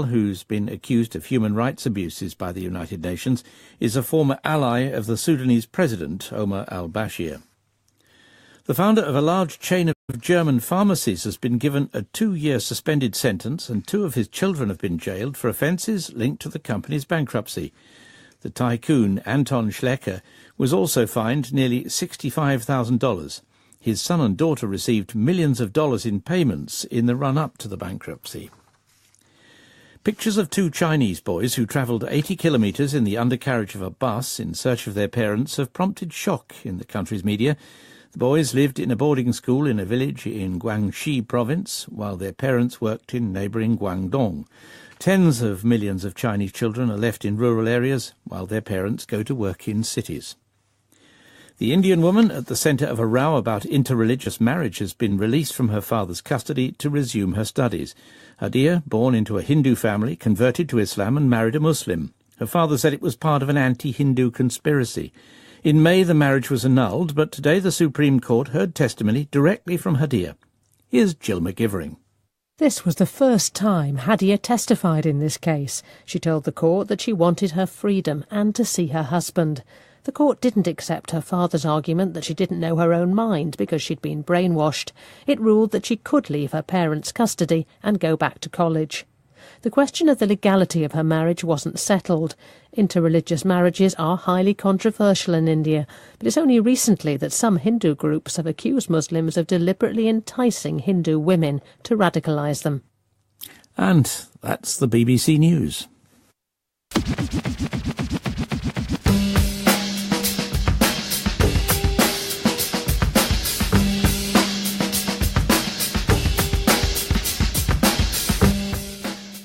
who's been accused of human rights abuses by the United Nations, is a former ally of the Sudanese president, Omar al-Bashir. The founder of a large chain of German pharmacies has been given a 2-year suspended sentence, and 2 of his children have been jailed for offences linked to the company's bankruptcy. The tycoon, Anton Schlecker, was also fined nearly $65,000. His son and daughter received millions of dollars in payments in the run-up to the bankruptcy. Pictures of 2 Chinese boys who travelled 80 kilometres in the undercarriage of a bus in search of their parents have prompted shock in the country's media. The boys lived in a boarding school in a village in Guangxi province, while their parents worked in neighbouring Guangdong. Tens of millions of Chinese children are left in rural areas, while their parents go to work in cities. The Indian woman at the centre of a row about interreligious marriage has been released from her father's custody to resume her studies. Hadia, born into a Hindu family, converted to Islam and married a Muslim. Her father said it was part of an anti-Hindu conspiracy. In May, the marriage was annulled, but today the Supreme Court heard testimony directly from Hadia. Here's Jill McGivering. This was the first time Hadia testified in this case. She told the court that she wanted her freedom and to see her husband. The court didn't accept her father's argument that she didn't know her own mind because she'd been brainwashed. It ruled that she could leave her parents' custody and go back to college. The question of the legality of her marriage wasn't settled. Interreligious marriages are highly controversial in India, but it's only recently that some Hindu groups have accused Muslims of deliberately enticing Hindu women to radicalise them. And that's the BBC News.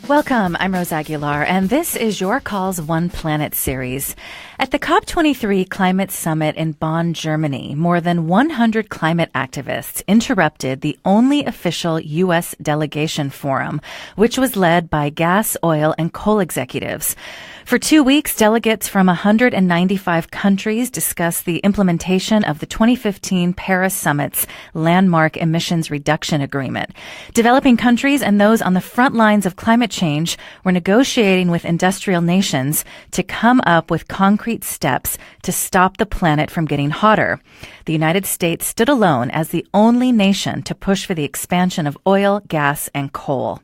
Welcome, I'm Rose Aguilar, and this is Your Calls One Planet series. At the COP23 Climate Summit in Bonn, Germany, more than 100 climate activists interrupted the only official U.S. delegation forum, which was led by gas, oil, and coal executives. For 2 weeks, delegates from 195 countries discussed the implementation of the 2015 Paris Summit's landmark emissions reduction agreement. Developing countries and those on the front lines of climate change were negotiating with industrial nations to come up with concrete steps to stop the planet from getting hotter. The United States stood alone as the only nation to push for the expansion of oil, gas, and coal.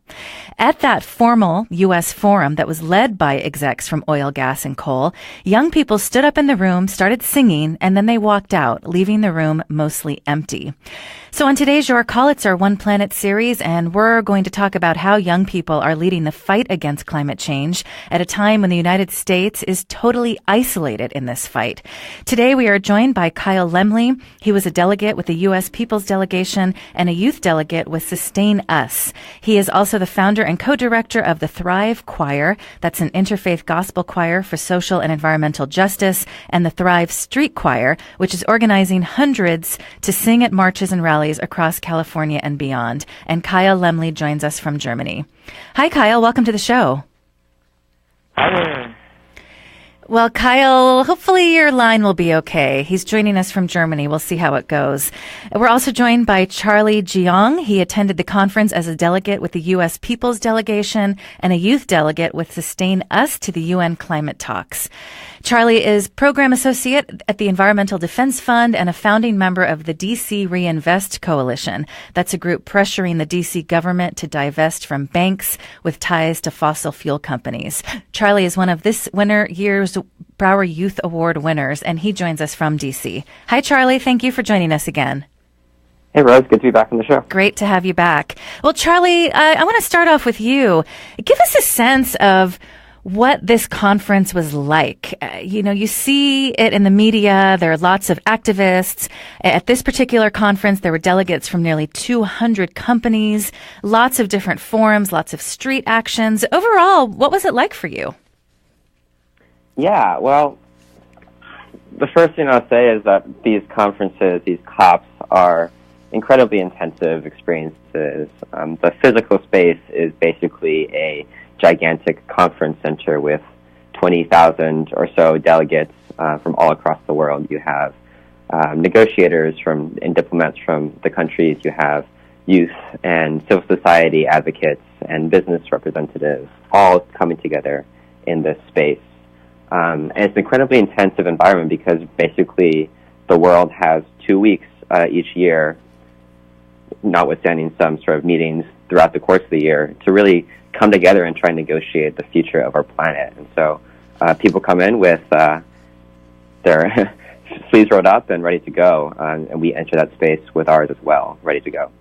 At that formal U.S. forum that was led by execs from oil, gas, and coal, young people stood up in the room, started singing, and then they walked out, leaving the room mostly empty. So on today's Your Call, it's our One Planet series, and we're going to talk about how young people are leading the fight against climate change at a time when the United States is totally isolated in this fight. Today we are joined by Kyle Lemle. He was a delegate with the U.S. People's Delegation and a youth delegate with SustainUS. He is also the founder and co-director of the Thrive Choir. That's an interfaith gospel choir for social and environmental justice, and the Thrive Street Choir, which is organizing hundreds to sing at marches and rallies across California and beyond. And Kyle Lemle joins us from Germany. Hi, Kyle. Welcome to the show. Hi there. Well, Kyle, hopefully your line will be okay. He's joining us from Germany. We'll see how it goes. We're also joined by Charlie Jiang. He attended the conference as a delegate with the U.S. People's Delegation and a youth delegate with SustainUS to the UN climate talks. Charlie is program associate at the Environmental Defense Fund and a founding member of the DC Reinvest Coalition. That's a group pressuring the DC government to divest from banks with ties to fossil fuel companies. Charlie is one of this year's Brower Youth Award winners, and he joins us from DC. Hi, Charlie. Thank you for joining us again. Hey, Rose. Good to be back on the show. Great to have you back. Well, Charlie, I want to start off with you. Give us a sense of what this conference was like. You see it in the media. There are lots of activists. At this particular conference, there were delegates from nearly 200 companies, lots of different forums, lots of street actions. Overall, what was it like for you? Yeah, well, the first thing I'll say is that these conferences, these COPs, are incredibly intensive experiences. The physical space is basically a gigantic conference center with 20,000 or so delegates from all across the world. You have negotiators and diplomats from the countries. You have youth and civil society advocates and business representatives all coming together in this space. And it's an incredibly intensive environment because basically the world has 2 weeks each year, notwithstanding some sort of meetings throughout the course of the year, to really come together and try and negotiate the future of our planet. And so people come in with their sleeves rolled up and ready to go, and we enter that space with ours as well, ready to go.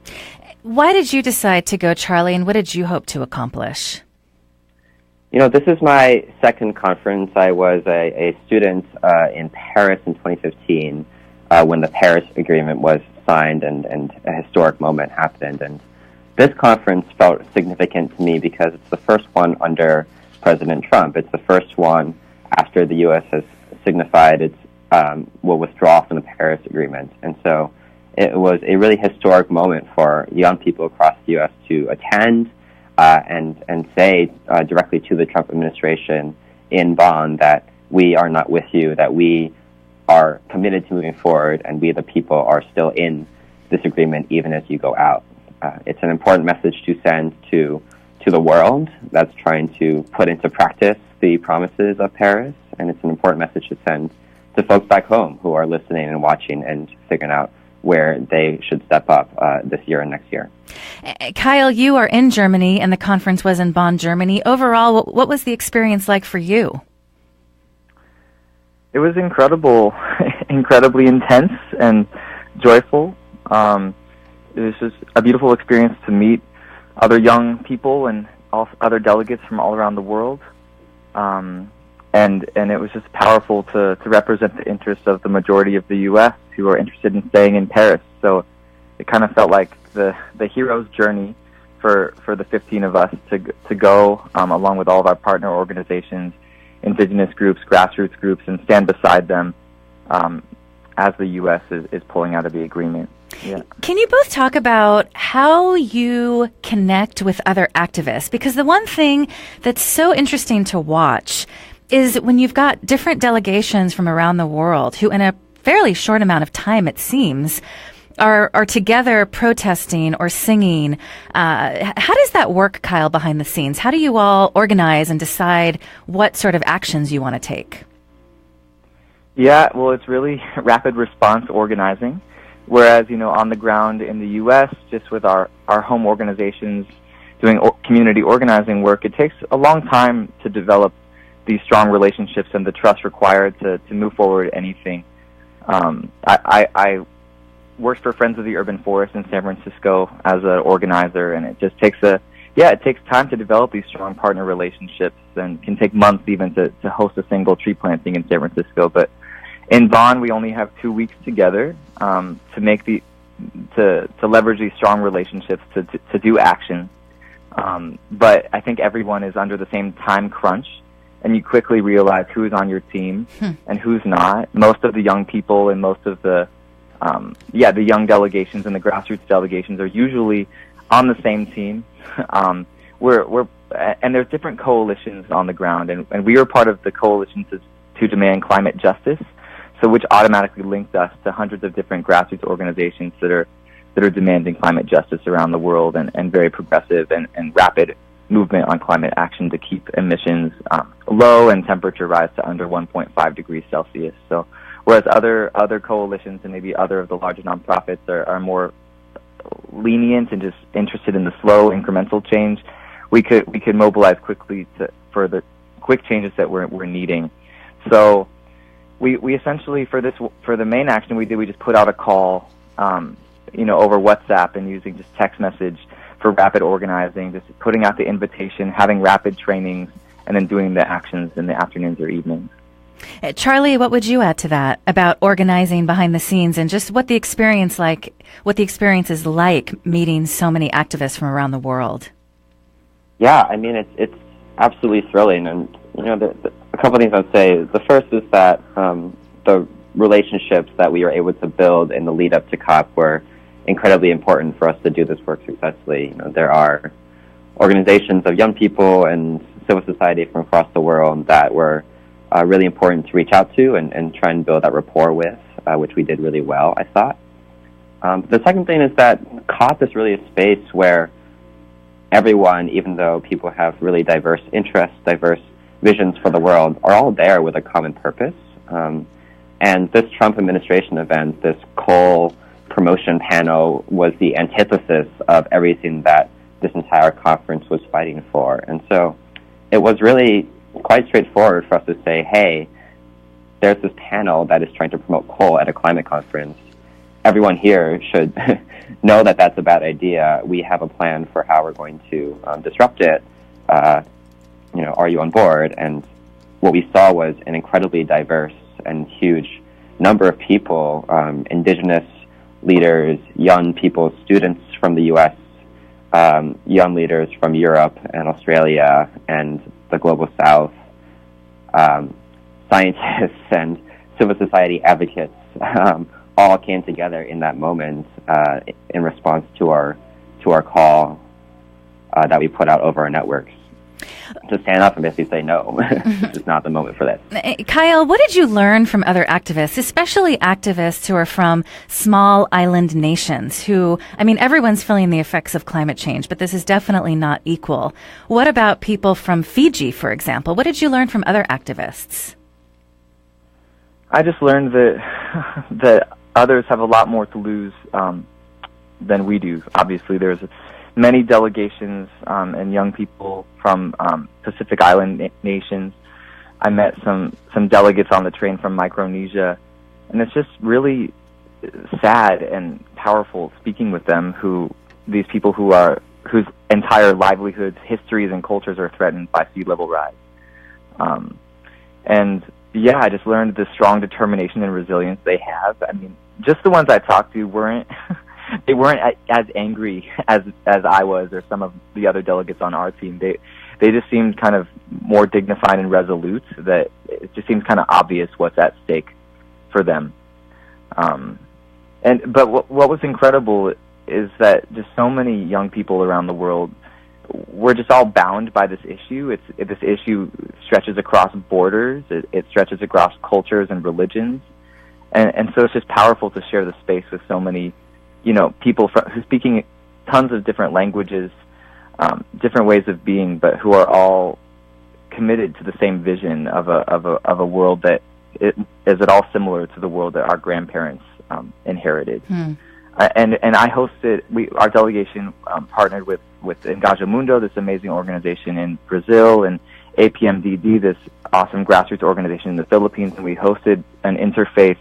Why did you decide to go, Charlie, and what did you hope to accomplish? This is my second conference. I was a student in Paris in 2015 when the Paris Agreement was signed and a historic moment happened. And this conference felt significant to me because it's the first one under President Trump. It's the first one after the U.S. has signified its will withdraw from the Paris Agreement. And so it was a really historic moment for young people across the U.S. to attend and say directly to the Trump administration in Bonn that we are not with you, that we are committed to moving forward, and we the people are still in this agreement even as you go out. It's an important message to send to the world that's trying to put into practice the promises of Paris, and it's an important message to send to folks back home who are listening and watching and figuring out where they should step up this year and next year. Kyle, you are in Germany, and the conference was in Bonn, Germany. Overall, what was the experience like for you? It was incredible, incredibly intense and joyful. It was just a beautiful experience to meet other young people and other delegates from all around the world. And it was just powerful to represent the interests of the majority of the U.S. who are interested in staying in Paris. So it kind of felt like the hero's journey for the 15 of us to go along with all of our partner organizations, indigenous groups, grassroots groups, and stand beside them as the U.S. is pulling out of the agreement. Yeah. Can you both talk about how you connect with other activists? Because the one thing that's so interesting to watch is when you've got different delegations from around the world who, in a fairly short amount of time, it seems, are together protesting or singing. How does that work, Kyle, behind the scenes? How do you all organize and decide what sort of actions you want to take? Yeah, well, it's really rapid response organizing. Whereas, on the ground in the U.S., just with our home organizations doing community organizing work, it takes a long time to develop these strong relationships and the trust required to move forward anything. I worked for Friends of the Urban Forest in San Francisco as an organizer, and it just takes it takes time to develop these strong partner relationships, and can take months even to host a single tree planting in San Francisco. But in Bonn, we only have 2 weeks together to make to leverage these strong relationships to do action. But I think everyone is under the same time crunch, and you quickly realize who is on your team and who's not. Most of the young people and most of the young delegations and the grassroots delegations are usually on the same team. And there's different coalitions on the ground, and we are part of the coalition to demand climate justice. So which automatically linked us to hundreds of different grassroots organizations that are demanding climate justice around the world, and very progressive and rapid movement on climate action to keep emissions low and temperature rise to under 1.5 degrees Celsius. So whereas other coalitions and maybe other of the larger nonprofits are more lenient and just interested in the slow incremental change, we could mobilize quickly for the quick changes that we're needing. So we essentially, for the main action we did, we just put out a call, over WhatsApp and using just text message for rapid organizing, just putting out the invitation, having rapid trainings, and then doing the actions in the afternoons or evenings. Charlie, what would you add to that about organizing behind the scenes and just what the experience is like meeting so many activists from around the world? Yeah, I mean, it's absolutely thrilling, and a couple of things I'd say. The first is that the relationships that we were able to build in the lead up to COP were incredibly important for us to do this work successfully. There are organizations of young people and civil society from across the world that were really important to reach out to and try and build that rapport with, which we did really well, I thought. The second thing is that COP is really a space where everyone, even though people have really diverse interests, diverse visions for the world, are all there with a common purpose. And this Trump administration event, this coal promotion panel, was the antithesis of everything that this entire conference was fighting for. And so it was really quite straightforward for us to say, hey, there's this panel that is trying to promote coal at a climate conference. Everyone here should know that that's a bad idea. We have a plan for how we're going to disrupt it. Are you on board? And what we saw was an incredibly diverse and huge number of people, indigenous leaders, young people, students from the U.S., young leaders from Europe and Australia and the Global South, scientists and civil society advocates, all came together in that moment in response to our call that we put out over our networks to stand up and basically say, no, this is not the moment for this. Kyle, what did you learn from other activists, especially activists who are from small island nations who, everyone's feeling the effects of climate change, but this is definitely not equal. What about people from Fiji, for example? What did you learn from other activists? I just learned that others have a lot more to lose than we do. Obviously, there's many delegations and young people from Pacific Island nations. I met some delegates on the train from Micronesia, and it's just really sad and powerful speaking with them. These people whose entire livelihoods, histories, and cultures are threatened by sea level rise. I just learned the strong determination and resilience they have. Just the ones I talked to weren't as angry as I was or some of the other delegates on our team. They just seemed kind of more dignified and resolute, that it just seems kind of obvious what's at stake for them. But what was incredible is that just so many young people around the world were just all bound by this issue. This issue stretches across borders. It stretches across cultures and religions. And so it's just powerful to share the space with so many, people who speaking tons of different languages, different ways of being, but who are all committed to the same vision of a world that is at all similar to the world that our grandparents inherited. And I hosted, our delegation partnered with Engajamundo, this amazing organization in Brazil, and APMDD, this awesome grassroots organization in the Philippines, and we hosted an interfaith,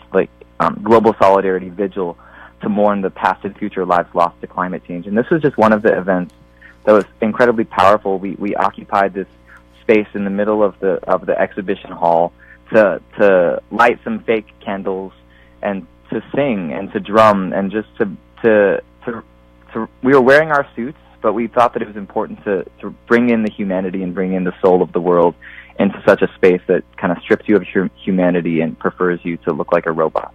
global solidarity vigil to mourn the past and future lives lost to climate change. And this was just one of the events that was incredibly powerful. We occupied this space in the middle of the exhibition hall to light some fake candles and to sing and to drum and just to we were wearing our suits, but we thought that it was important to bring in the humanity and bring in the soul of the world into such a space that kind of strips you of your humanity and prefers you to look like a robot.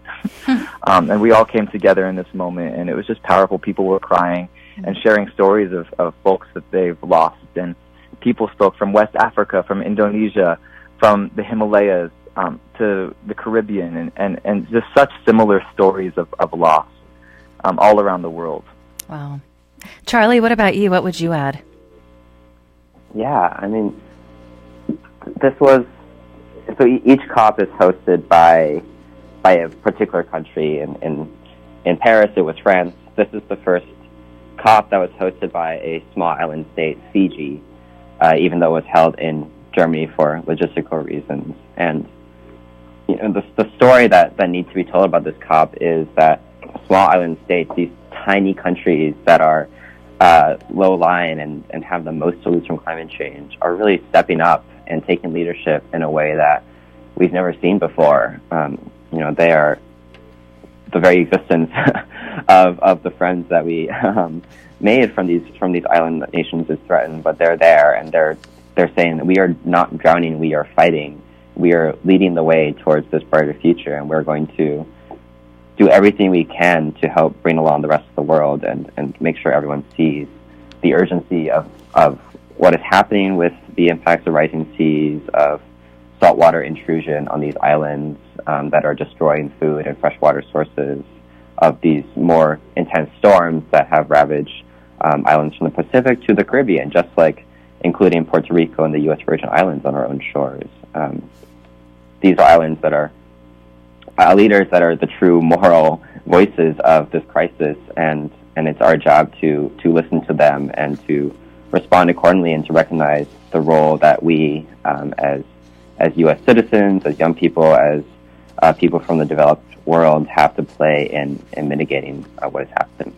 And we all came together in this moment, and it was just powerful. People were crying and sharing stories of folks that they've lost, and people spoke from West Africa, from Indonesia, from the Himalayas, to the Caribbean, and just such similar stories of loss all around the world. Wow. Charlie, what about you? What would you add? Yeah, each COP is hosted by a particular country. In Paris, it was France. This is the first COP that was hosted by a small island state, Fiji, even though it was held in Germany for logistical reasons. And the story that needs to be told about this COP is that small island states, these tiny countries that are low-lying and have the most to lose from climate change, are really stepping up and taking leadership in a way that we've never seen before. They are the very existence of the friends that we made from these island nations is threatened, but they're there, and they're saying that we are not drowning, we are fighting. We are leading the way towards this brighter future, and we're going to do everything we can to help bring along the rest of the world and make sure everyone sees the urgency of what is happening with the impacts of rising seas, of saltwater intrusion on these islands that are destroying food and freshwater sources, of these more intense storms that have ravaged islands from the Pacific to the Caribbean, just like including Puerto Rico and the U.S. Virgin Islands on our own shores. These are islands that are leaders that are the true moral voices of this crisis, and it's our job to listen to them and to respond accordingly and to recognize the role that we, as U.S. citizens, as young people, as people from the developed world, have to play in mitigating what has happened.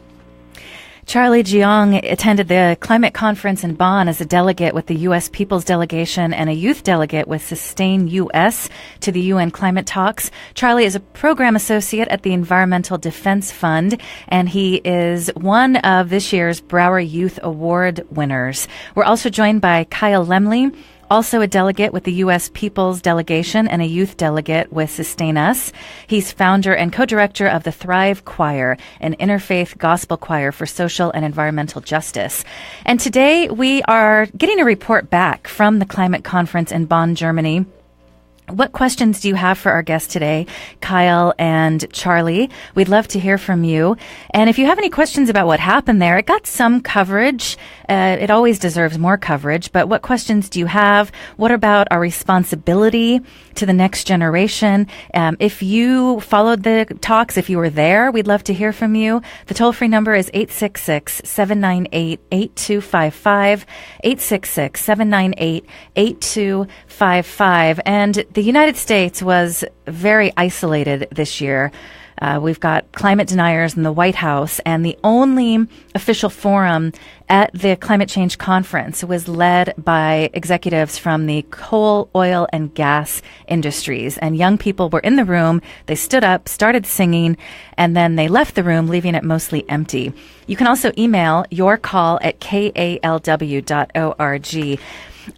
Charlie Jiang attended the climate conference in Bonn as a delegate with the U.S. People's Delegation and a youth delegate with SustainUS to the UN climate talks. Charlie is a program associate at the Environmental Defense Fund, and he is one of this year's Brower Youth Award winners. We're also joined by Kyle Lemle, also a delegate with the U.S. People's Delegation and a youth delegate with SustainUS. He's founder and co-director of the Thrive Choir, an interfaith gospel choir for social and environmental justice. And today we are getting a report back from the climate conference in Bonn, Germany. What questions do you have for our guests today, Kyle and Charlie? We'd love to hear from you. And if you have any questions about what happened there, it got some coverage. It always deserves more coverage. But what questions do you have? What about our responsibility to the next generation? If you followed the talks, if you were there, we'd love to hear from you. The toll-free number is 866-798-8255, 866-798-8255. And the United States was very isolated this year. We've got climate deniers in the White House, and the only official forum at the climate change conference was led by executives from the coal, oil, and gas industries. And young people were in the room. They stood up, started singing, and then they left the room, leaving it mostly empty. You can also email your call at kalw.org.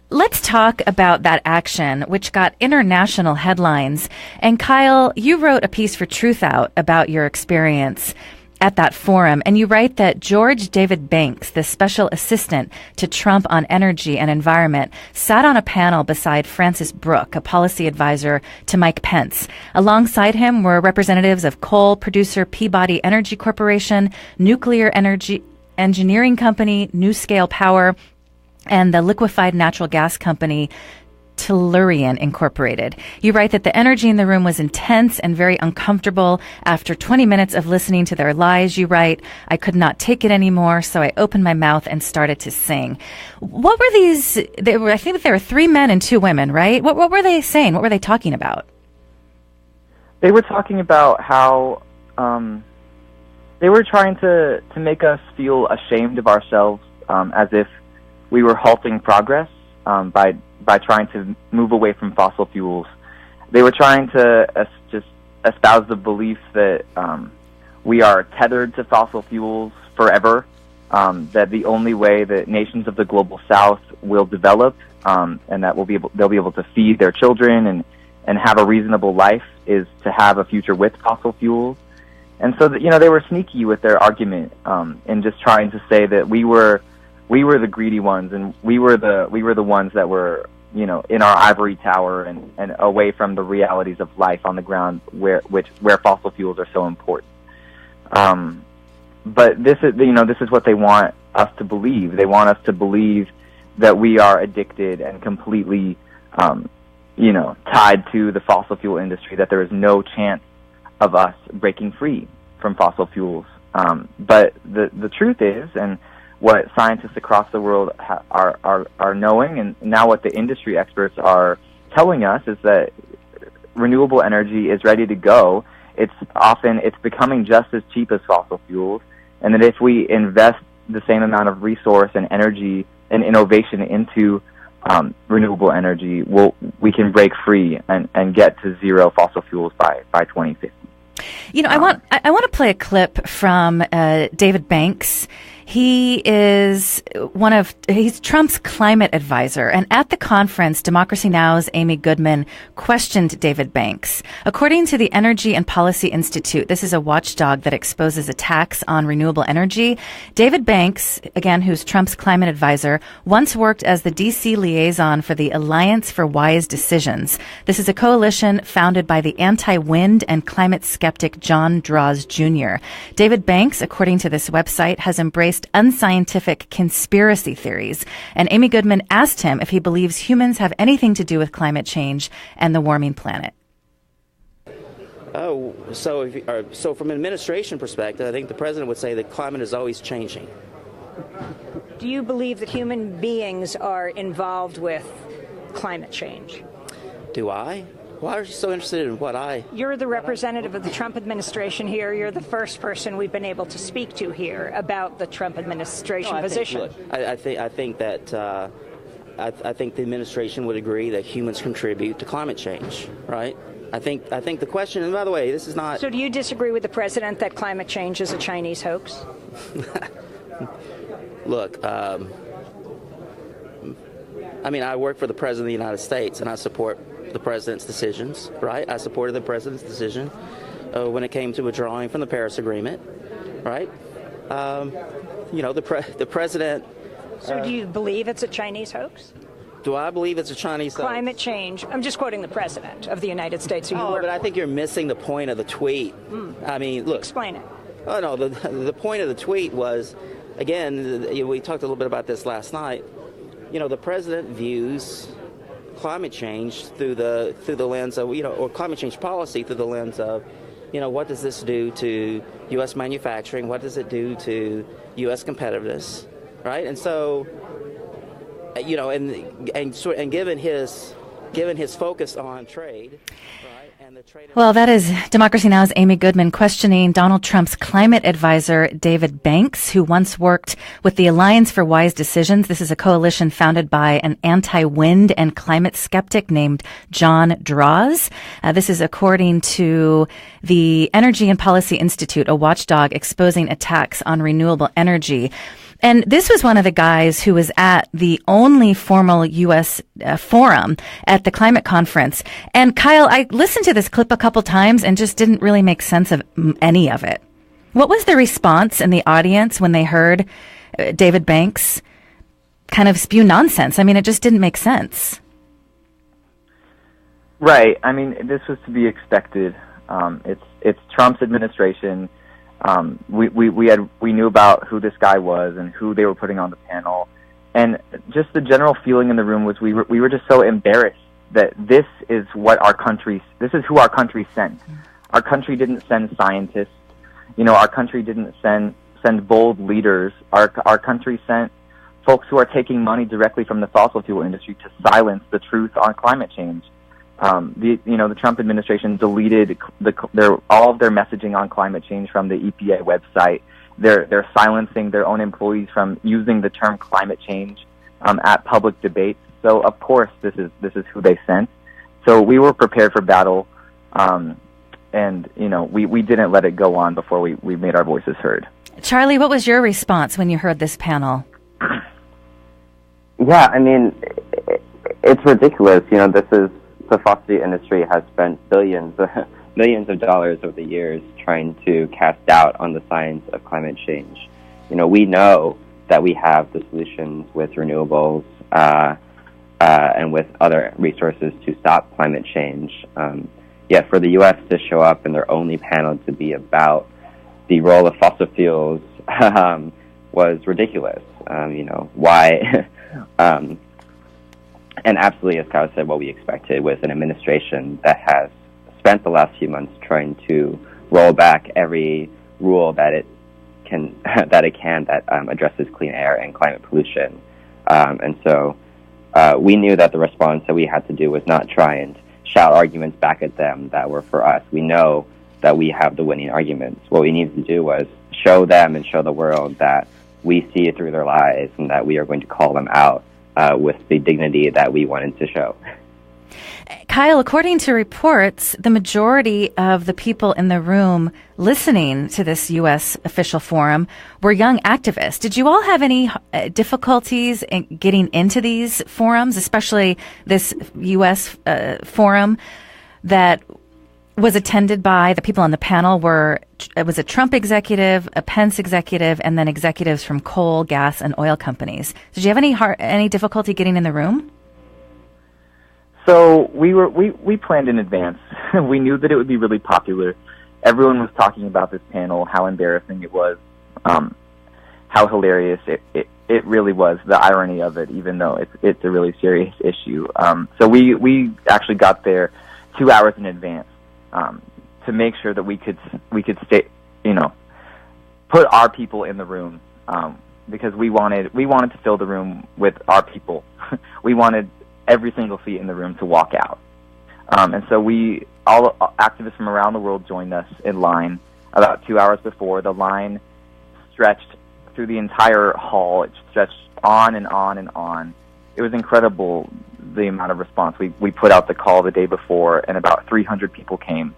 Let's talk about that action, which got international headlines. And Kyle, you wrote a piece for Truthout about your experience at that forum. And you write that George David Banks, the special assistant to Trump on energy and environment, sat on a panel beside Francis Brooke, a policy advisor to Mike Pence. Alongside him were representatives of coal producer Peabody Energy Corporation, nuclear energy engineering company NuScale Power, and the liquefied natural gas company Tellurian Incorporated. You write that the energy in the room was intense and very uncomfortable. After 20 minutes of listening to their lies, you write, I could not take it anymore, so I opened my mouth and started to sing. What were these? I think that there were 3 men and 2 women, right? What were they saying? What were they talking about? They were talking about how they were trying to make us feel ashamed of ourselves, as if we were halting progress by trying to move away from fossil fuels. They were trying to just espouse the belief that we are tethered to fossil fuels forever, that the only way that nations of the global south will develop and that they'll be able to feed their children and have a reasonable life is to have a future with fossil fuels. And so that, they were sneaky with their argument in just trying to say that we were the greedy ones, and we were the ones that were, in our ivory tower and away from the realities of life on the ground where fossil fuels are so important. But this is what they want us to believe. They want us to believe that we are addicted and completely, tied to the fossil fuel industry, that there is no chance of us breaking free from fossil fuels. But the truth is, and what scientists across the world are knowing, and now what the industry experts are telling us, is that renewable energy is ready to go. It's becoming just as cheap as fossil fuels, and that if we invest the same amount of resource and energy and innovation into renewable energy, we can break free and get to zero fossil fuels by 2050. I want to play a clip from David Banks. He's Trump's climate advisor. And at the conference, Democracy Now!'s Amy Goodman questioned David Banks. According to the Energy and Policy Institute, this is a watchdog that exposes attacks on renewable energy. David Banks, again, who's Trump's climate advisor, once worked as the D.C. liaison for the Alliance for Wise Decisions. This is a coalition founded by the anti-wind and climate skeptic John Draws Jr. David Banks, according to this website, has embraced based unscientific conspiracy theories. And Amy Goodman asked him if he believes humans have anything to do with climate change and the warming planet. Oh, so from an administration perspective, I think the president would say that climate is always changing. Do you believe that human beings are involved with climate change? Do I? Why are you so interested in what I... You're the representative of the Trump administration here. You're the first person we've been able to speak to here about the Trump administration position. I think the administration would agree that humans contribute to climate change, right? I think the question, and by the way, this is not... So do you disagree with the president that climate change is a Chinese hoax? Look, I work for the President of the United States, and I support the President's decisions, right? I supported the President's decision when it came to withdrawing from the Paris Agreement, right? The President... So do you believe it's a Chinese hoax? Do I believe it's a Chinese hoax? Climate change. I'm just quoting the President of the United States. But I think you're missing the point of the tweet. I mean, look... Explain it. Oh, no, the point of the tweet was, again, we talked a little bit about this last night. The president views climate change through the lens of, or climate change policy through the lens of, what does this do to U.S. manufacturing? What does it do to U.S. competitiveness, right? And so, and given his focus on trade. Well, that is Democracy Now!'s Amy Goodman questioning Donald Trump's climate advisor, David Banks, who once worked with the Alliance for Wise Decisions. This is a coalition founded by an anti-wind and climate skeptic named John Draws. This is according to the Energy and Policy Institute, a watchdog exposing attacks on renewable energy. And this was one of the guys who was at the only formal U.S. Forum at the climate conference. And Kyle, I listened to this clip a couple times and just didn't really make sense of any of it. What was the response in the audience when they heard David Banks kind of spew nonsense? I mean, it just didn't make sense. Right. I mean, this was to be expected. It's Trump's administration. We knew about who this guy was and who they were putting on the panel, and just the general feeling in the room was we were just so embarrassed that this is who our country sent. Our country didn't send scientists, our country didn't send bold leaders. Our country sent folks who are taking money directly from the fossil fuel industry to silence the truth on climate change. The Trump administration deleted all of their messaging on climate change from the EPA website. They're silencing their own employees from using the term climate change at public debates. So of course this is who they sent. So we were prepared for battle, and we didn't let it go on before we made our voices heard. Charlie, what was your response when you heard this panel? Yeah, I mean, it's ridiculous. The fossil fuel industry has spent millions of dollars over the years trying to cast doubt on the science of climate change. We know that we have the solutions with renewables and with other resources to stop climate change. Yet for the U.S. to show up in their only panel to be about the role of fossil fuels was ridiculous. Why? And absolutely, as Kyle said, what we expected with an administration that has spent the last few months trying to roll back every rule that it can that addresses clean air and climate pollution. And so we knew that the response that we had to do was not try and shout arguments back at them that were for us. We know that we have the winning arguments. What we needed to do was show them and show the world that we see through their lies and that we are going to call them out with the dignity that we wanted to show. Kyle, according to reports, the majority of the people in the room listening to this U.S. official forum were young activists. Did you all have any difficulties in getting into these forums, especially this U.S. Forum that was attended by the people on the panel it was a Trump executive, a Pence executive, and then executives from coal, gas, and oil companies. Did you have any difficulty getting in the room? So we planned in advance. We knew that it would be really popular. Everyone was talking about this panel, how embarrassing it was, how hilarious it really was, the irony of it, even though it's a really serious issue. So we actually got there 2 hours in advance to make sure that we could stay, put our people in the room, because we wanted to fill the room with our people. We wanted every single seat in the room to walk out. And so all activists from around the world joined us in line about 2 hours before. The line stretched through the entire hall. It stretched on and on and on. It was incredible, the amount of response. We put out the call the day before, and about 300 people came.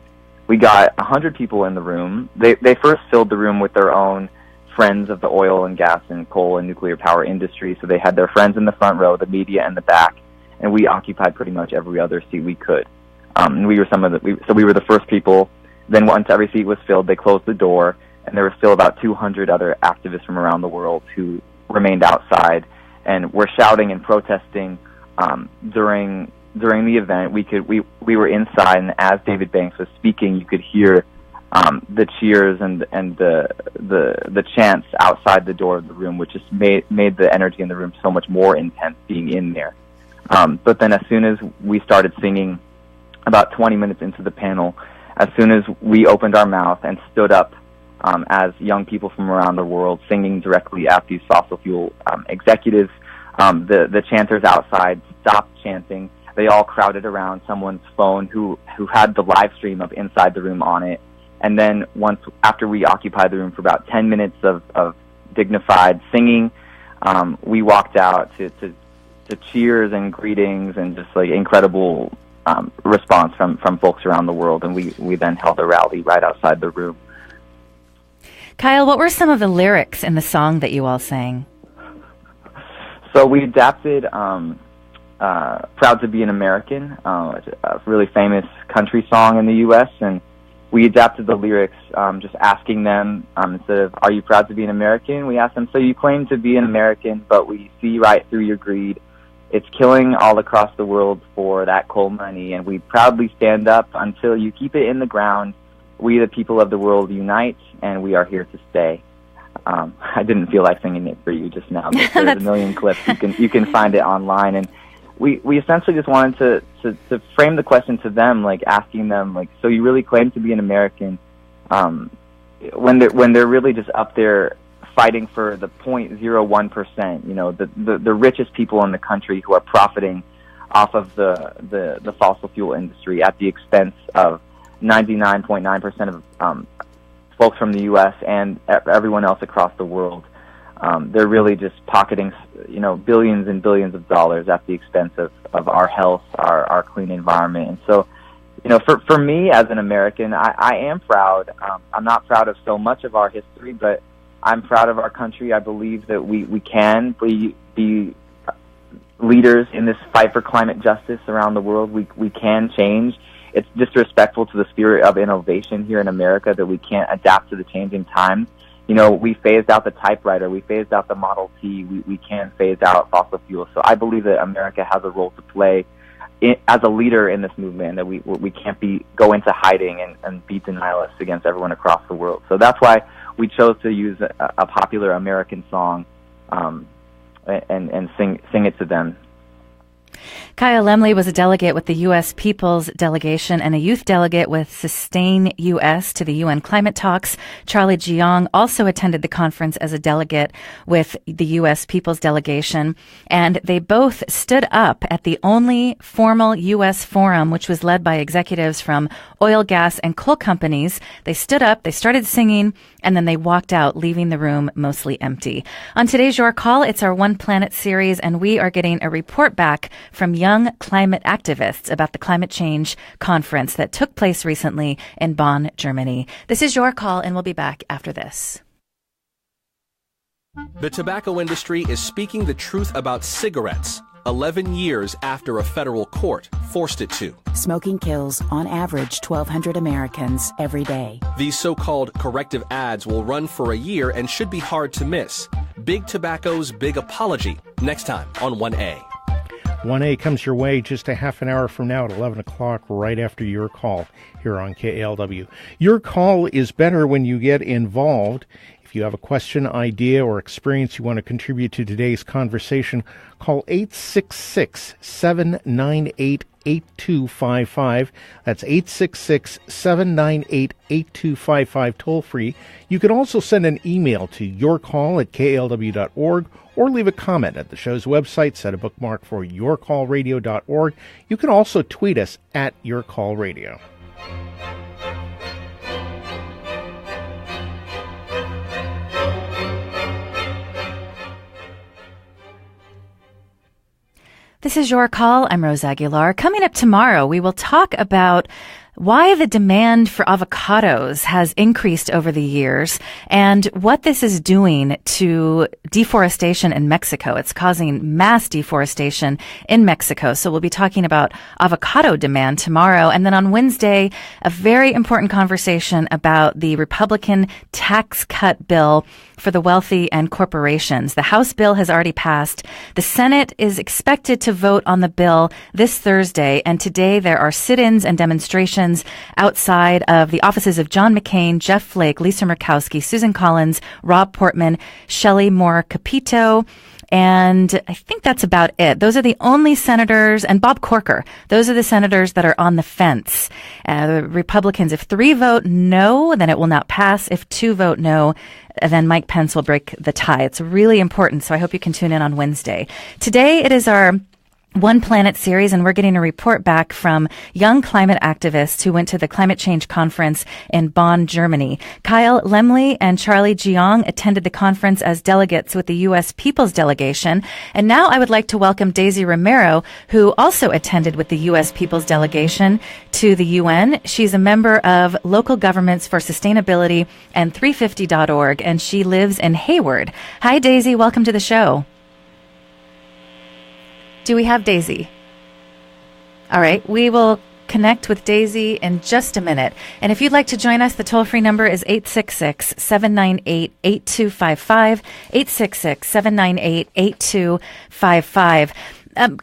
We got 100 people in the room. They first filled the room with their own friends of the oil and gas and coal and nuclear power industry. So they had their friends in the front row, the media in the back, and we occupied pretty much every other seat we could. And we were we were the first people. Then once every seat was filled, they closed the door, and there were still about 200 other activists from around the world who remained outside and were shouting and protesting during the event. We were inside, and as David Banks was speaking, you could hear the cheers and the chants outside the door of the room, which just made the energy in the room so much more intense being in there. But then as soon as we started singing, about 20 minutes into the panel, as soon as we opened our mouth and stood up as young people from around the world singing directly at these fossil fuel executives, the chanters outside stopped chanting. They all crowded around someone's phone who had the live stream of Inside the Room on it. And then after we occupied the room for about 10 minutes of dignified singing, we walked out to cheers and greetings and just like incredible response from folks around the world. And we then held a rally right outside the room. Kyle, what were some of the lyrics in the song that you all sang? So we adapted Proud to Be an American, a really famous country song in the U.S., and we adapted the lyrics, just asking them, instead of, "Are you proud to be an American?" we asked them, "So you claim to be an American, but we see right through your greed. It's killing all across the world for that coal money, and we proudly stand up until you keep it in the ground. We, the people of the world, unite, and we are here to stay." I didn't feel like singing it for you just now, but there's a million clips. You can find it online, and we essentially just wanted to frame the question to them, like asking them, like, so you really claim to be an American, when they're really just up there fighting for the 0.01%, the richest people in the country who are profiting off of the fossil fuel industry at the expense of 99.9% of folks from the U.S. and everyone else across the world. They're really just pocketing, billions and billions of dollars at the expense of our health, our clean environment. And so, for me as an American, I am proud. I'm not proud of so much of our history, but I'm proud of our country. I believe that we can be leaders in this fight for climate justice around the world. We can change. It's disrespectful to the spirit of innovation here in America that we can't adapt to the changing times. We phased out the typewriter. We phased out the Model T. We can phase out fossil fuels. So I believe that America has a role to play as a leader in this movement, that we can't go into hiding and be denialists against everyone across the world. So that's why we chose to use a popular American song and sing it to them. Kyle Lemle was a delegate with the U.S. People's Delegation and a youth delegate with SustainUS to the UN climate talks. Charlie Jiang also attended the conference as a delegate with the U.S. People's Delegation, and they both stood up at the only formal U.S. forum, which was led by executives from oil, gas, and coal companies. They stood up, they started singing, and then they walked out, leaving the room mostly empty. On today's Your Call, it's our One Planet series, and we are getting a report back from young climate activists about the climate change conference that took place recently in Bonn, Germany. This is Your Call, and we'll be back after this. The tobacco industry is speaking the truth about cigarettes 11 years after a federal court forced it to. Smoking kills, on average, 1,200 Americans every day. These so-called corrective ads will run for a year and should be hard to miss. Big Tobacco's big apology, next time on 1A. 1A comes your way just a half an hour from now at 11 o'clock, right after Your Call here on KALW. Your Call is better when you get involved. If If you have a question, idea, or experience you want to contribute to today's conversation, call 866-798-8255. That's 866-798-8255 toll-free. You can also send an email to yourcall@klw.org or leave a comment at the show's website. Set a bookmark for yourcallradio.org. You can also tweet us at yourcallradio. This is Your Call. I'm Rose Aguilar. Coming up tomorrow, we will talk about why the demand for avocados has increased over the years and what this is doing to deforestation in Mexico. It's causing mass deforestation in Mexico. So we'll be talking about avocado demand tomorrow. And then on Wednesday, a very important conversation about the Republican tax cut bill for the wealthy and corporations. The House bill has already passed. The Senate is expected to vote on the bill this Thursday. And today there are sit-ins and demonstrations outside of the offices of John McCain, Jeff Flake, Lisa Murkowski, Susan Collins, Rob Portman, Shelley Moore Capito, and I think that's about it. Those are the only senators, and Bob Corker. Those are the senators that are on the fence. The Republicans, if 3 vote no, then it will not pass. If 2 vote no, then Mike Pence will break the tie. It's really important, so I hope you can tune in on Wednesday. Today, it is our One Planet series, and we're getting a report back from young climate activists who went to the climate change conference in Bonn, Germany. Kyle Lemle and Charlie Jiang attended the conference as delegates with the U.S. People's Delegation. And now I would like to welcome Daisy Romero, who also attended with the U.S. People's Delegation to the UN. She's a member of Local Governments for Sustainability and 350.org, and she lives in Hayward. Hi, Daisy. Welcome to the show. Do we have Daisy? All right, we will connect with Daisy in just a minute. And if you'd like to join us, the toll-free number is 866-798-8255, 866-798-8255.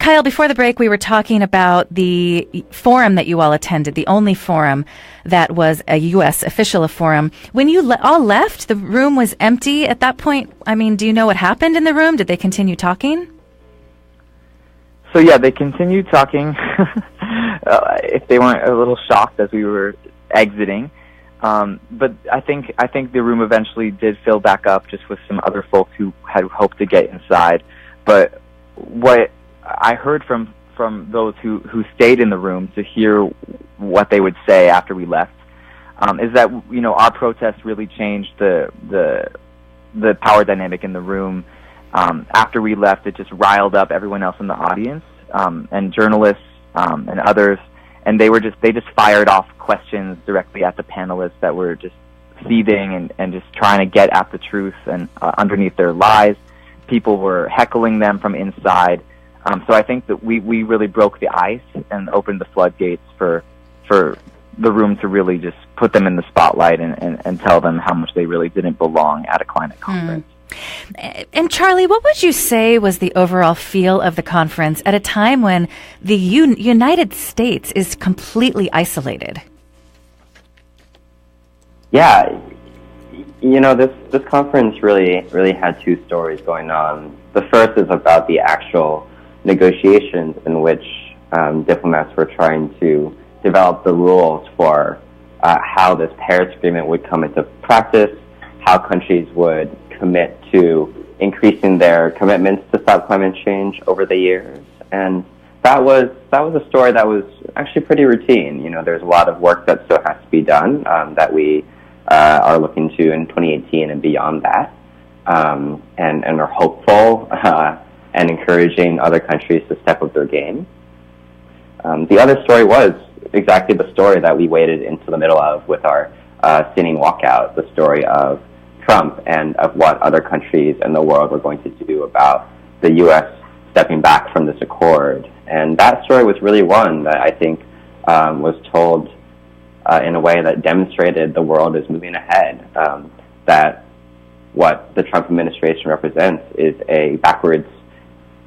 Kyle, before the break, we were talking about the forum that you all attended, the only forum that was a U.S. official forum. When you all left, the room was empty at that point. I mean, do you know what happened in the room? Did they continue talking? So yeah, they continued talking. If they weren't a little shocked as we were exiting, but I think the room eventually did fill back up, just with some other folks who had hoped to get inside. But what I heard from those who stayed in the room to hear what they would say after we left is that our protest really changed the power dynamic in the room. After we left, it just riled up everyone else in the audience, and journalists and others, and they just fired off questions directly at the panelists that were just seething and just trying to get at the truth and underneath their lies. People were heckling them from inside. So I think that we really broke the ice and opened the floodgates for the room to really just put them in the spotlight and tell them how much they really didn't belong at a climate conference. And Charlie, what would you say was the overall feel of the conference at a time when the United States is completely isolated? Yeah, this conference really had 2 stories going on. The first is about the actual negotiations in which diplomats were trying to develop the rules for how this Paris Agreement would come into practice, how countries would commit to increasing their commitments to stop climate change over the years. And that was a story that was actually pretty routine. There's a lot of work that still has to be done that we are looking to in 2018 and beyond that, and are hopeful and encouraging other countries to step up their game. The other story was exactly the story that we waded into the middle of with our sitting walkout, the story of Trump and of what other countries in the world were going to do about the U.S. stepping back from this accord. And that story was really one that I think was told in a way that demonstrated the world is moving ahead, that what the Trump administration represents is a backwards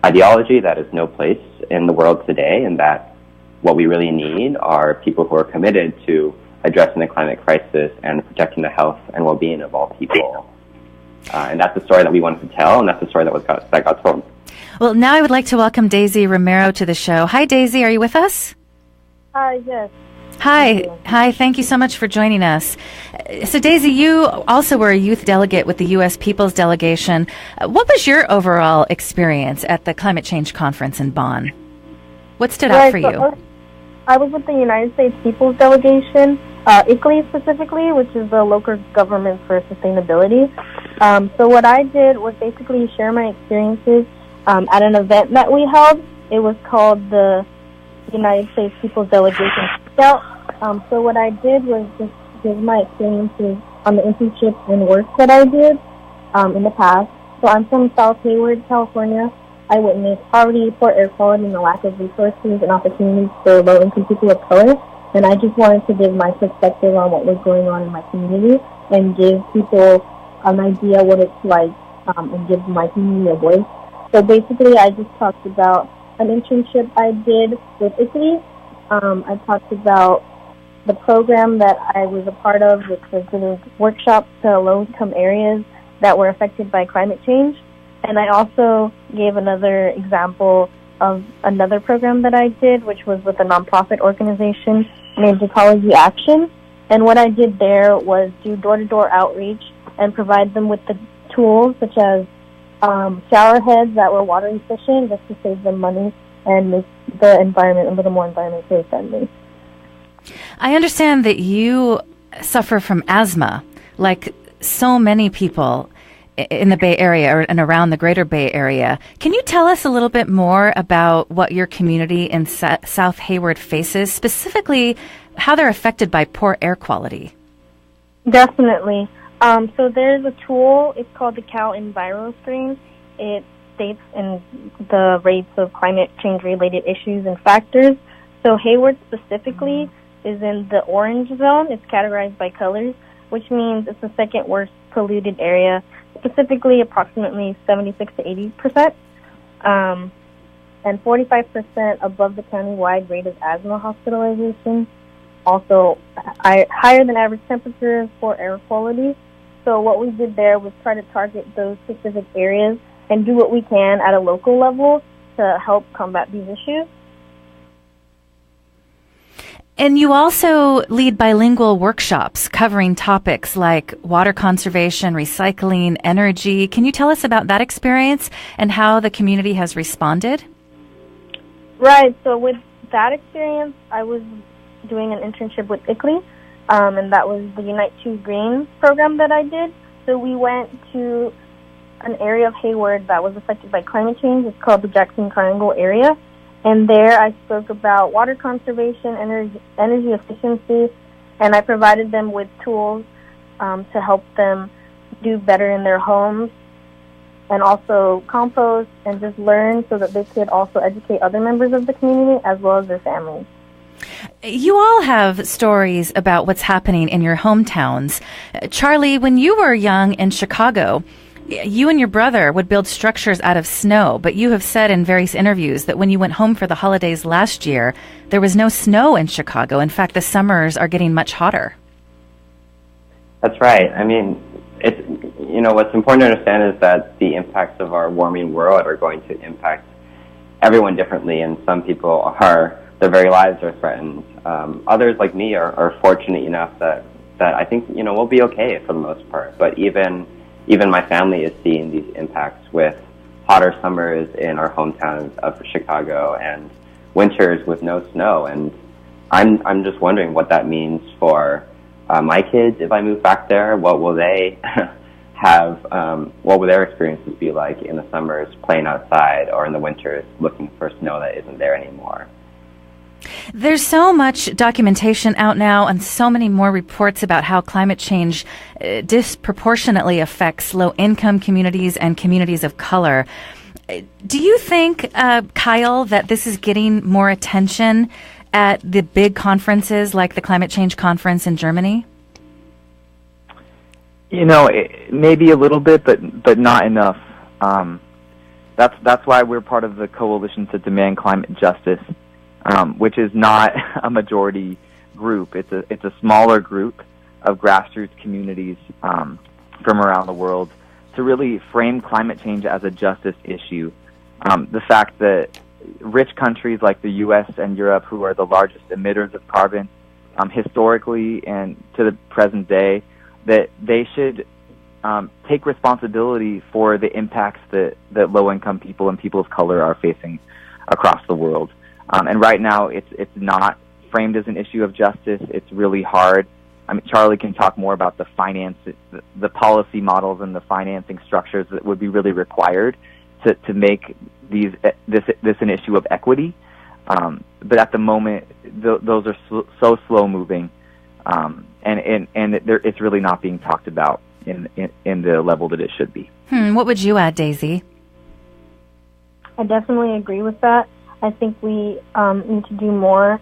ideology that has no place in the world today, and that what we really need are people who are committed to addressing the climate crisis and protecting the health and well-being of all people. And that's the story that we wanted to tell, and that's the story that got told. Well, now I would like to welcome Daisy Romero to the show. Hi, Daisy. Are you with us? Hi, yes. Hi. Thank you so much for joining us. So, Daisy, you also were a youth delegate with the U.S. People's Delegation. What was your overall experience at the climate change conference in Bonn? What stood out for you? I was with the United States People's Delegation, ICLEI specifically, which is the local government for sustainability. So what I did was basically share my experiences at an event that we held. It was called the United States People's Delegation Scout. So what I did was just give my experiences on the internships and work that I did in the past. So I'm from South Hayward, California. I witnessed poverty, poor air quality, and the lack of resources and opportunities for low-income people of color. And I just wanted to give my perspective on what was going on in my community and give people an idea what it's like and give my community a voice. So basically, I just talked about an internship I did with ICLEI. I talked about the program that I was a part of, which was giving workshops to low-income areas that were affected by climate change. And I also gave another example of another program that I did, which was with a nonprofit organization named Ecology Action. And what I did there was do door-to-door outreach and provide them with the tools such as shower heads that were water efficient just to save them money and make the environment a little more environmentally friendly. I understand that you suffer from asthma, like so many people in the Bay Area and around the greater Bay Area. Can you tell us a little bit more about what your community in South Hayward faces, specifically how they're affected by poor air quality? Definitely. So there's a tool, it's called the Cal Enviro Screen. It states in the rates of climate change related issues and factors. So Hayward specifically is in the orange zone. It's categorized by colors, which means it's the second worst polluted area, specifically approximately 76 to 80%, and 45% above the county-wide rate of asthma hospitalization. Also, higher than average temperatures, poor air quality. So what we did there was try to target those specific areas and do what we can at a local level to help combat these issues. And you also lead bilingual workshops covering topics like water conservation, recycling, energy. Can you tell us about that experience and how the community has responded? Right. So with that experience, I was doing an internship with ICLEI, and that was the Unite 2 Green program that I did. So we went to an area of Hayward that was affected by climate change. It's called the Jackson Triangle area. And there I spoke about water conservation, energy efficiency, and I provided them with tools to help them do better in their homes and also compost and just learn so that they could also educate other members of the community as well as their families. You all have stories about what's happening in your hometowns. Charlie, when you were young in Chicago, you and your brother would build structures out of snow, but you have said in various interviews that when you went home for the holidays last year, there was no snow in Chicago. In fact, the summers are getting much hotter. That's right. I mean, it's, you know, what's important to understand is that the impacts of our warming world are going to impact everyone differently, and some people their very lives are threatened. Others, like me, are fortunate enough that I think, you know, we'll be okay for the most part. But even my family is seeing these impacts with hotter summers in our hometown of Chicago and winters with no snow. And I'm just wondering what that means for my kids if I move back there. What will they have? What will their experiences be like in the summers playing outside, or in the winters looking for snow that isn't there anymore? There's so much documentation out now and so many more reports about how climate change disproportionately affects low-income communities and communities of color. Do you think, Kyle, that this is getting more attention at the big conferences like the Climate Change Conference in Germany? You know, maybe a little bit, but not enough. That's why we're part of the Coalition to Demand Climate Justice, which is not a majority group. It's a smaller group of grassroots communities from around the world to really frame climate change as a justice issue. The fact that rich countries like the U.S. and Europe, who are the largest emitters of carbon historically and to the present day, that they should take responsibility for the impacts that low-income people and people of color are facing across the world. And right now, it's not framed as an issue of justice. It's really hard. I mean, Charlie can talk more about the finance, the policy models and the financing structures that would be really required to make this an issue of equity. But at the moment, those are so slow moving, and it's really not being talked about in the level that it should be. What would you add, Daisy? I definitely agree with that. I think we need to do more,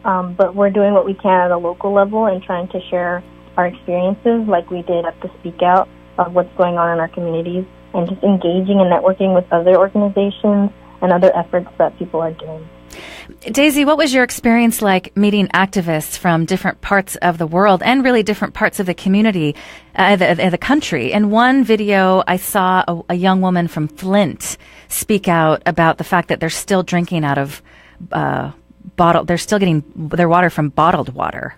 but we're doing what we can at a local level and trying to share our experiences like we did at the Speak Out of what's going on in our communities, and just engaging and networking with other organizations and other efforts that people are doing. Daisy, what was your experience like meeting activists from different parts of the world and really different parts of the community, the country? In one video, I saw a young woman from Flint speak out about the fact that they're still drinking out of they're still getting their water from bottled water.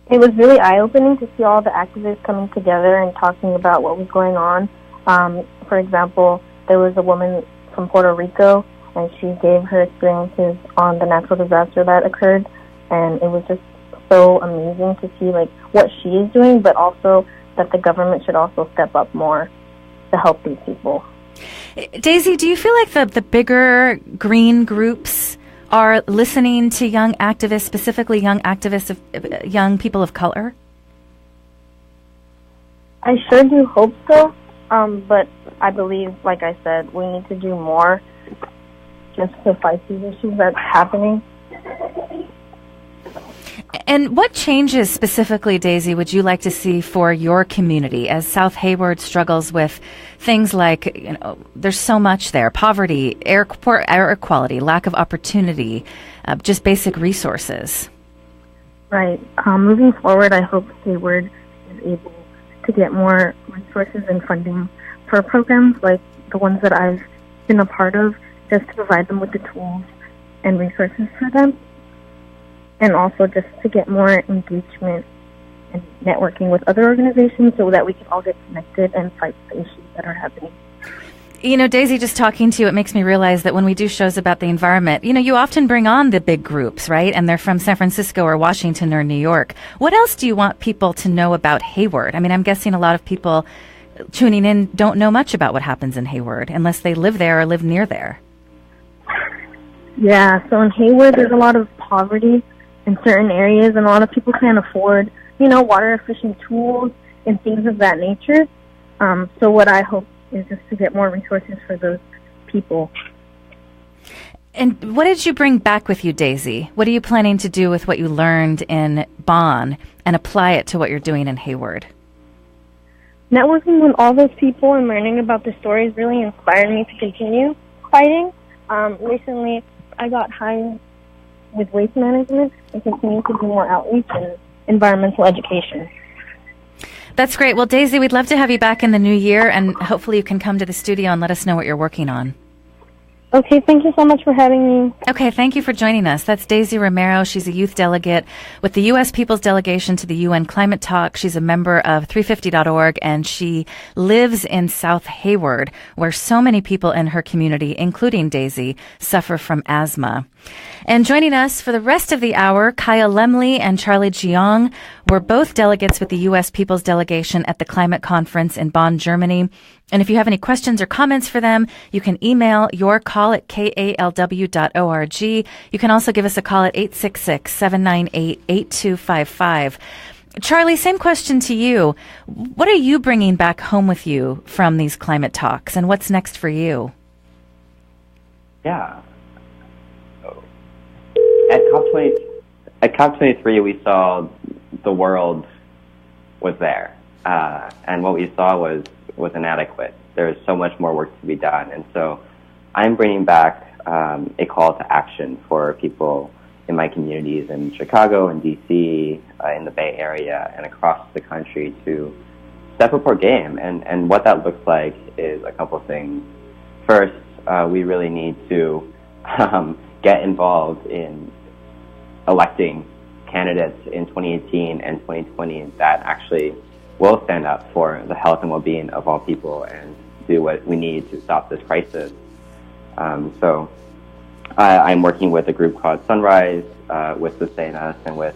It was really eye-opening to see all the activists coming together and talking about what was going on. For example, there was a woman from Puerto Rico, and she gave her experiences on the natural disaster that occurred, and it was just so amazing to see like what she is doing, but also that the government should also step up more to help these people. Daisy, do you feel like the bigger green groups are listening to young activists, specifically young activists, young people of color? I sure do hope so, but I believe, like I said, we need to do more just to fight these issues that's happening. And what changes specifically, Daisy, would you like to see for your community as South Hayward struggles with things like, there's so much there, poverty, air quality, lack of opportunity, just basic resources? Right. Moving forward, I hope Hayward is able to get more resources and funding for programs like the ones that I've been a part of, just to provide them with the tools and resources for them, and also just to get more engagement and networking with other organizations so that we can all get connected and fight the issues that are happening. Daisy, just talking to you, it makes me realize that when we do shows about the environment, you often bring on the big groups, right? And they're from San Francisco or Washington or New York. What else do you want people to know about Hayward? I mean, I'm guessing a lot of people tuning in don't know much about what happens in Hayward unless they live there or live near there. Yeah, so in Hayward, there's a lot of poverty in certain areas, and a lot of people can't afford, water-efficient tools and things of that nature. So what I hope is just to get more resources for those people. And what did you bring back with you, Daisy? What are you planning to do with what you learned in Bonn and apply it to what you're doing in Hayward? Networking with all those people and learning about the stories really inspired me to continue fighting. Recently, I got hired with waste management and continue to do more outreach and environmental education. That's great. Well, Daisy, we'd love to have you back in the new year, and hopefully you can come to the studio and let us know what you're working on. Okay, thank you so much for having me. Okay, thank you for joining us. That's Daisy Romero. She's a youth delegate with the U.S. People's Delegation to the UN Climate Talk. She's a member of 350.org, and she lives in South Hayward, where so many people in her community, including Daisy, suffer from asthma. And joining us for the rest of the hour, Kaya Lemle and Charlie Jiang were both delegates with the U.S. People's Delegation at the Climate Conference in Bonn, Germany. And if you have any questions or comments for them, you can email your call at kalw.org. You can also give us a call at 866-798-8255. Charlie, same question to you. What are you bringing back home with you from these climate talks, and what's next for you? Yeah. At COP23, we saw the world was there, and what we saw was inadequate. There's so much more work to be done, and so I'm bringing back a call to action for people in my communities in Chicago and DC, in the Bay Area, and across the country to step up our game. And what that looks like is a couple of things. First, we really need to get involved in electing candidates in 2018 and 2020 that actually will stand up for the health and well-being of all people and do what we need to stop this crisis. So I'm working with a group called Sunrise, with SustainUS, and with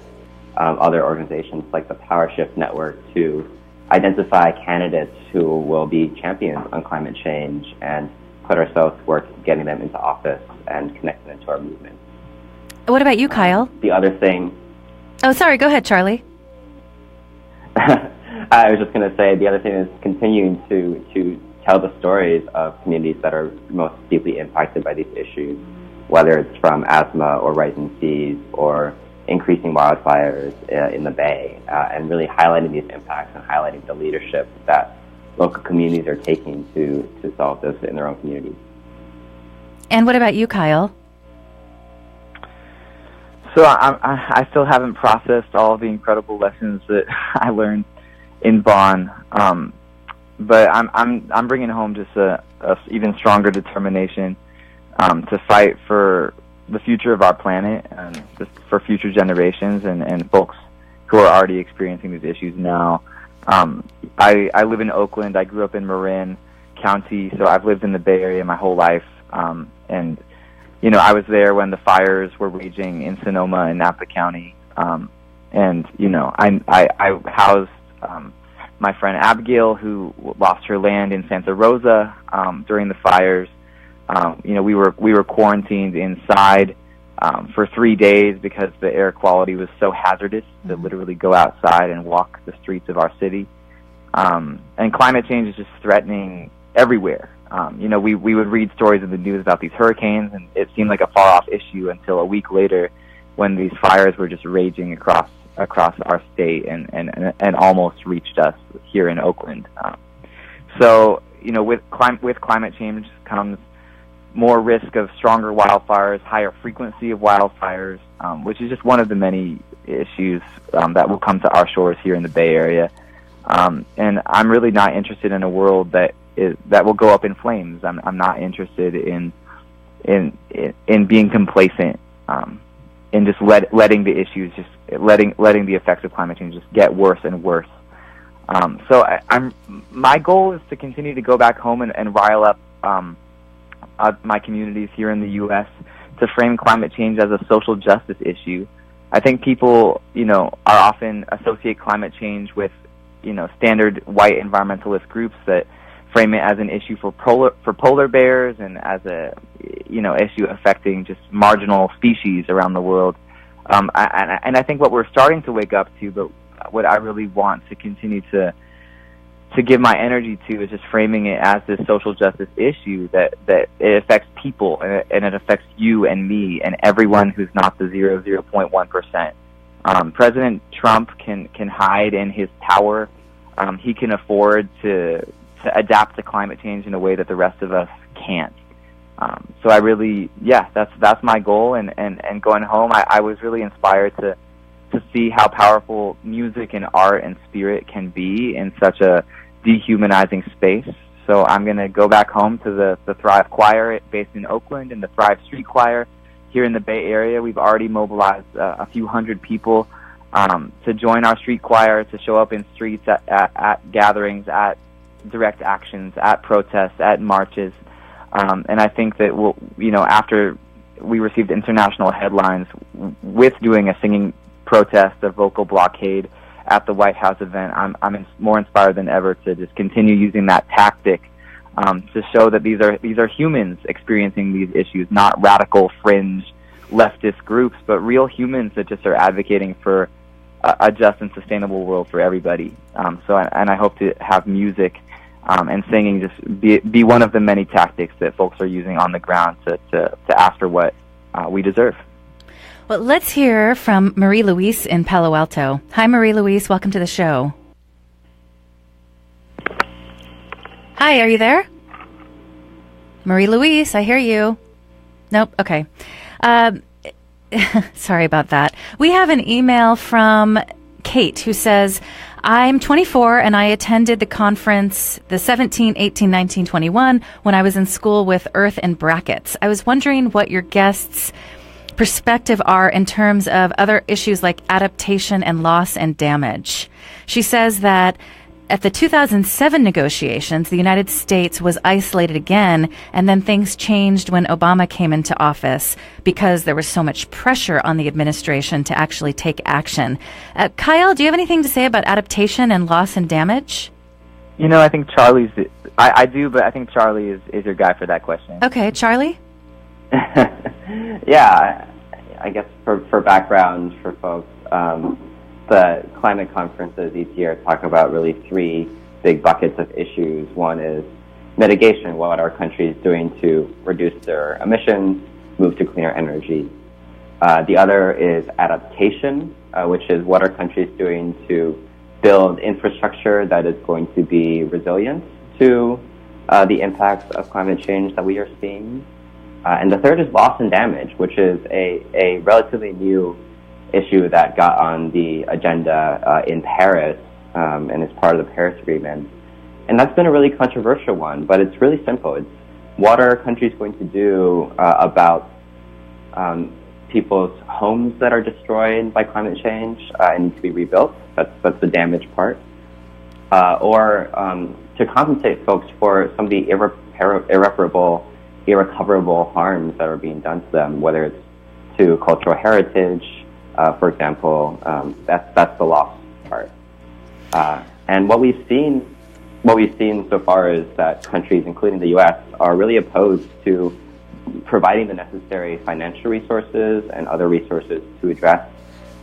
other organizations like the Power Shift Network to identify candidates who will be champions on climate change and put ourselves to work getting them into office and connecting them to our movement. What about you, Kyle? The other thing... Oh, sorry. Go ahead, Charlie. I was just going to say the other thing is continuing to tell the stories of communities that are most deeply impacted by these issues, whether it's from asthma or rising seas or increasing wildfires in the Bay, and really highlighting these impacts and highlighting the leadership that local communities are taking to solve this in their own communities. And what about you, Kyle? So I still haven't processed all of the incredible lessons that I learned in Bonn, but I'm bringing home just a even stronger determination to fight for the future of our planet and just for future generations and folks who are already experiencing these issues now. I live in Oakland. I grew up in Marin County, so I've lived in the Bay Area my whole life, and you know, I was there when the fires were raging in Sonoma and Napa County, and you know, I housed my friend Abigail, who lost her land in Santa Rosa during the fires. You know, we were quarantined inside for 3 days because the air quality was so hazardous to literally go outside and walk the streets of our city. And climate change is just threatening everywhere. You know, we would read stories in the news about these hurricanes, and it seemed like a far-off issue until a week later when these fires were just raging across our state and almost reached us here in Oakland. So, you know, with climate change comes more risk of stronger wildfires, higher frequency of wildfires, which is just one of the many issues that will come to our shores here in the Bay Area. And I'm really not interested in a world that will go up in flames. I'm not interested in being complacent, in just letting the issues, just letting the effects of climate change just get worse and worse. So my goal is to continue to go back home and rile up my communities here in the U.S. to frame climate change as a social justice issue. I think people, you know, are often associate climate change with, you know, standard white environmentalist groups that frame it as an issue for polar bears and as a, you know, issue affecting just marginal species around the world. And I think what we're starting to wake up to, but what I really want to continue to give my energy to is just framing it as this social justice issue that it affects people and it affects you and me and everyone who's not the 0.1%. President Trump can hide in his power. He can afford to adapt to climate change in a way that the rest of us can't. So I really, that's my goal. And going home, I was really inspired to see how powerful music and art and spirit can be in such a dehumanizing space. So I'm going to go back home to the Thrive Choir based in Oakland and the Thrive Street Choir here in the Bay Area. We've already mobilized a few hundred people to join our street choir, to show up in streets at gatherings, at direct actions, at protests, at marches. And I think that we'll, you know, after we received international headlines with doing a singing protest, a vocal blockade at the White House event, I'm more inspired than ever to just continue using that tactic to show that these are humans experiencing these issues, not radical fringe leftist groups, but real humans that just are advocating for a just and sustainable world for everybody. And I hope to have music and singing just be one of the many tactics that folks are using on the ground to ask for what we deserve. Well, let's hear from Marie-Louise in Palo Alto. Hi, Marie-Louise. Welcome to the show. Hi, are you there? Marie-Louise, I hear you. Nope. Okay. Sorry about that. We have an email from Kate who says, I'm 24 and I attended the conference the 17, 18, 19, 21 when I was in school with Earth in brackets. I was wondering what your guests' perspective are in terms of other issues like adaptation and loss and damage. She says that at the 2007 negotiations, the United States was isolated again, and then things changed when Obama came into office because there was so much pressure on the administration to actually take action. Kyle, do you have anything to say about adaptation and loss and damage? I think I do, but I think Charlie is your guy for that question. Okay, Charlie? Yeah, I guess for background for folks, the climate conferences each year talk about really three big buckets of issues. One is mitigation, what are countries doing to reduce their emissions, move to cleaner energy. The other is adaptation, which is what are countries doing to build infrastructure that is going to be resilient to the impacts of climate change that we are seeing. And the third is loss and damage, which is a relatively new issue that got on the agenda in Paris and is part of the Paris Agreement. And that's been a really controversial one, but it's really simple. It's what are countries going to do about people's homes that are destroyed by climate change and need to be rebuilt? That's the damage part. Or to compensate folks for some of the irreparable harms that are being done to them, whether it's to cultural heritage, for example, that's the loss part. And what we've seen so far is that countries, including the U.S., are really opposed to providing the necessary financial resources and other resources to address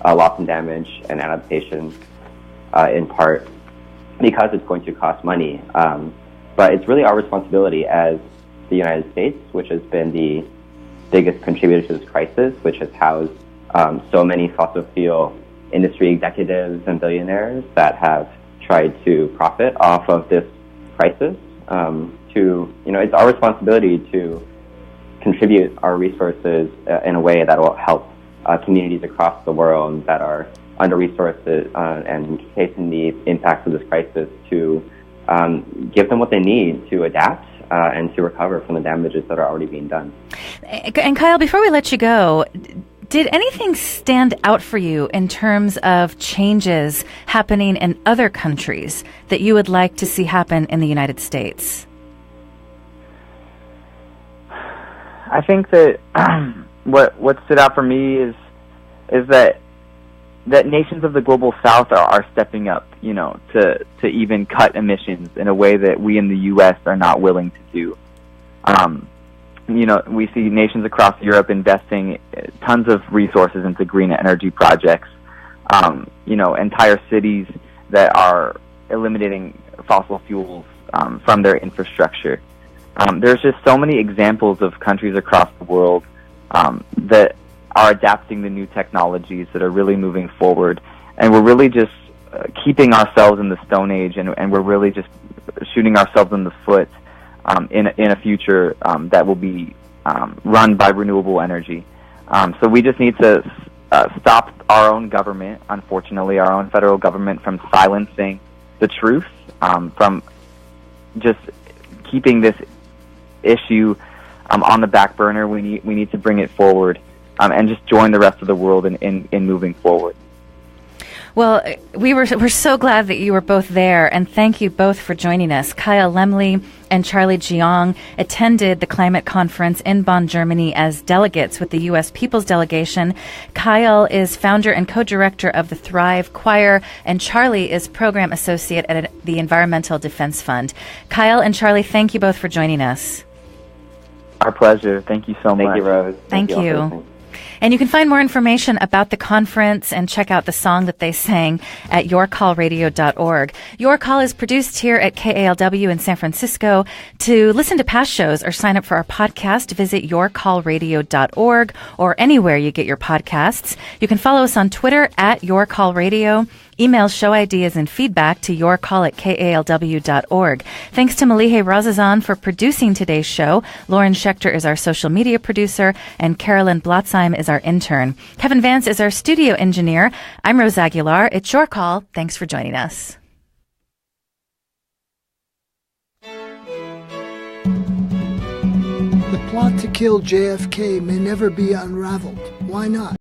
loss and damage and adaptation, in part because it's going to cost money. But it's really our responsibility as the United States, which has been the biggest contributor to this crisis, which has housed so many fossil fuel industry executives and billionaires that have tried to profit off of this crisis. It's our responsibility to contribute our resources in a way that will help communities across the world that are under-resourced and facing the impacts of this crisis to give them what they need to adapt and to recover from the damages that are already being done. And Kyle, before we let you go, did anything stand out for you in terms of changes happening in other countries that you would like to see happen in the United States? I think that what stood out for me is that nations of the global South are stepping up, to even cut emissions in a way that we in the U.S. are not willing to do. We see nations across Europe investing tons of resources into green energy projects. Entire cities that are eliminating fossil fuels from their infrastructure. There's just so many examples of countries across the world that are adapting the new technologies that are really moving forward, and we're really just keeping ourselves in the Stone Age, and we're really just shooting ourselves in the foot in a future that will be run by renewable energy. So we just need to stop our own government, unfortunately, our own federal government, from silencing the truth, from just keeping this issue on the back burner. We need to bring it forward and just join the rest of the world in moving forward. Well, we're so glad that you were both there, and thank you both for joining us. Kyle Lemle and Charlie Jiang attended the climate conference in Bonn, Germany as delegates with the U.S. People's Delegation. Kyle is founder and co-director of the Thrive Choir, and Charlie is program associate at the Environmental Defense Fund. Kyle and Charlie, thank you both for joining us. Our pleasure. Thank you so much. Thank you, Rose. Thank you. And you can find more information about the conference and check out the song that they sang at yourcallradio.org. Your Call is produced here at KALW in San Francisco. To listen to past shows or sign up for our podcast, visit yourcallradio.org or anywhere you get your podcasts. You can follow us on Twitter at yourcallradio. Email show ideas and feedback to yourcall@kalw.org. Thanks to Malihe Razazan for producing today's show. Lauren Schechter is our social media producer, and Carolyn Blotzheim is our intern. Kevin Vance is our studio engineer. I'm Rose Aguilar. It's Your Call. Thanks for joining us. The plot to kill JFK may never be unraveled. Why not?